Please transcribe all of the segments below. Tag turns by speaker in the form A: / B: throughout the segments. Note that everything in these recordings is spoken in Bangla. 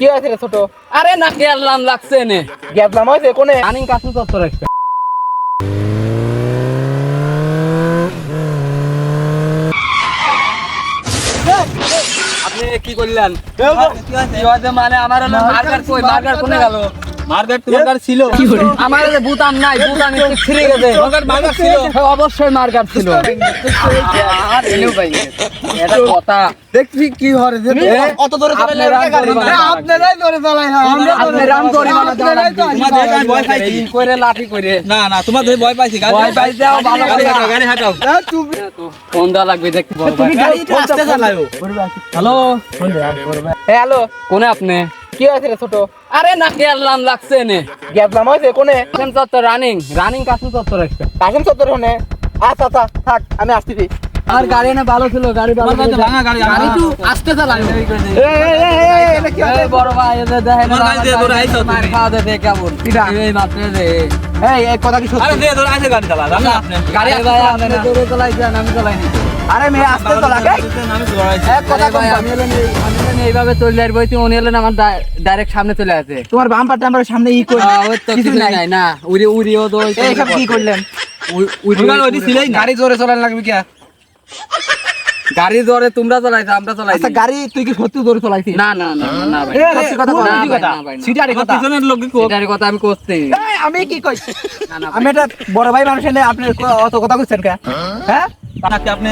A: কি আছে রে ছোট?
B: আরে না গেলাম লাগছে নে
A: গেলাম হইছে কোনে?
B: রানিং কাছে চত্বর একটা আপনি কি করলেন? কি হয়েছে মানে আমার হলো মার্গার কই মার্গার কোনে গেল?
C: মার্কেট তোমার কাছে ছিল
B: আমার যে বুতাম নাই বুতাম একটু ছিঁড়ে গেছে
C: মার্কেট ছিল
B: হ্যাঁ, অবশ্যই মার্গার ছিল আর এলো ভাই এটা কথা
A: দেখছি কি হরে যে
C: অত দূরে চলে
B: আপনারা
C: গাড়ি
B: জরিমানা
C: না আপনারাই ধরে চালাই না
B: আপনারা জরিমানা দেওয়া লাগবে।
C: তোমাদের আমি ভয় পাইছি
B: এই করে লাঠি করে
C: না না তোমাদের ভয় পাইছি
B: ভয় পাইছে আর ভালো
C: গাড়ি
B: কথা।
C: হাঁটাও গাড়ি হাঁটাও
A: তুমি
B: ফোন দেওয়া লাগবে দেখতে বড় ভাই।
C: গাড়ি একটু আস্তে চালাও
B: হ্যালো
A: হ্যালো
B: কোনে আপনি?
A: কি আছে রে ছোট?
B: আরে না গেলাম লাগছে নে
A: গেলাম হইছে কোনে?
B: কাসেম চত্বর রানিং কাসেম চত্বর একটা
A: কাশেম চত্বর হনে। আচ্ছা আচ্ছা থাক আমি আসতেছি।
B: আর গাড়ি না ভালো ছিল গাড়ি ভালো
C: তোমার কাছে ভাঙা গাড়ি
B: গাড়ি একটু আস্তে চালাও
A: এটা কি
B: এই বড় ভাই এদের দেখেন
C: তোমার গাড়ি দিয়ে ধরে আইছো তুমি।
B: মার খাওয়া দে কেমন
A: কিরা?
B: এই মাত্র রে
A: এই কথা কি
C: আরে
A: সত্যি?
C: দিয়ে ধরে আইছে গাড়ি চালা জানো আপনি
B: গাড়ি ভাই আপনি দৌড়ে চালাইছেন আমি চালাইনি
A: আরে মেয়ে আসতে তো লাগে।
C: আমি ধরাইছি
A: এক কথা
B: ভাই
A: কম।
B: আমি হলেন এইভাবে চলে আসবো উনি হলেন আমার ডাইরেক্ট সামনে চলে আসে
A: তোমার বাম্পার টাম্পার সামনে ই কই?
B: ওই তো
A: কিছু
B: কিছু
A: নাই।
B: নাই না উড়িও তো
A: এই সব কি করলেন?
C: ওইটি ছিলই না
A: গাড়ি জোরে চালান লাগবে কি?
B: গাড়ি ধরে তোমরা চালাইছো আমরা চালাইছি
A: আচ্ছা গাড়ি তুই কি সত্যি জোরে চালাইছিস?
B: না না না না ভাই
A: সত্যি কথা বল।
B: না
A: সত্যি
B: ভাই,
A: কথা।
B: না ভাই, না।
A: সিটারি কথা।
C: পিছনের লোক কি
B: এটার কথা আমি করছি
A: এই, আমি কি কই?
B: না না
A: আমি এটা বড় ভাই মানুষ এনে আপনি অত কথা কইছেন কে? হ্যাঁ?
C: তাকে আপনি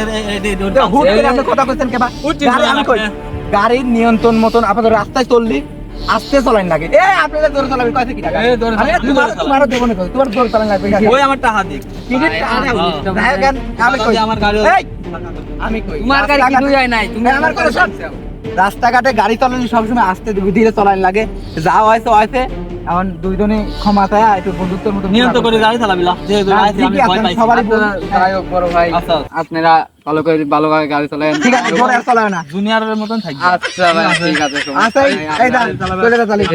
A: তো হুট করে আপনি কথা কইছেন কে বা?
C: হুট
A: গাড়ি আমি কই? গাড়ির নিয়ন্ত্রণ মতন আপনাদের রাস্তায় চললি আস্তে চালান লাগে। আপনাদের জোরে চালাবেন কয়তে কি টাকা?
C: এই জোরে
A: আমি
C: চালান,
A: তোমার
C: জোরে চালান।
A: তোমারও দেব না কই। তোমার জোরে চালান লাগবে কি?
C: ওই আমার টাকা দিক
A: টিকিট
B: ভাই,
A: আরে
B: আমার
A: উঠো।
B: ইচ্ছা
A: ভাই, কেন? আমি কই।
C: আমার গাড়ি
A: এই, আমি কই।
B: তোমার গাড়ি
A: রাস্তাঘাটে-
B: কিছু যায় নাই তুমি
A: এই, আমার কথা শোন। রাস্তাঘাটে গাড়ি চালালে সবসময় আস্তে ধীরে চালান লাগে। যা হয়েছে হয়েছে। এখন দুইজনে ক্ষমা চায় একটু বন্ধুত্বের মতো
C: নিয়ন্ত্রণ করে গাড়ি চালাবি না যে ধরে আইছে আমি ভয় পাইছি
A: সবারই
B: আপনারা যাই হোক বড় ভাই
C: আচ্ছা।
B: আপনারা ভালোভাবে গাড়ি চালান
A: ঠিক আছে জোরে আর চালাবে না।
C: জুনিয়রের মতন থাকবে
B: আচ্ছা ভাই ঠিক আছে
A: আচ্ছা এই দাঁড়া চলে যা চালিয়ে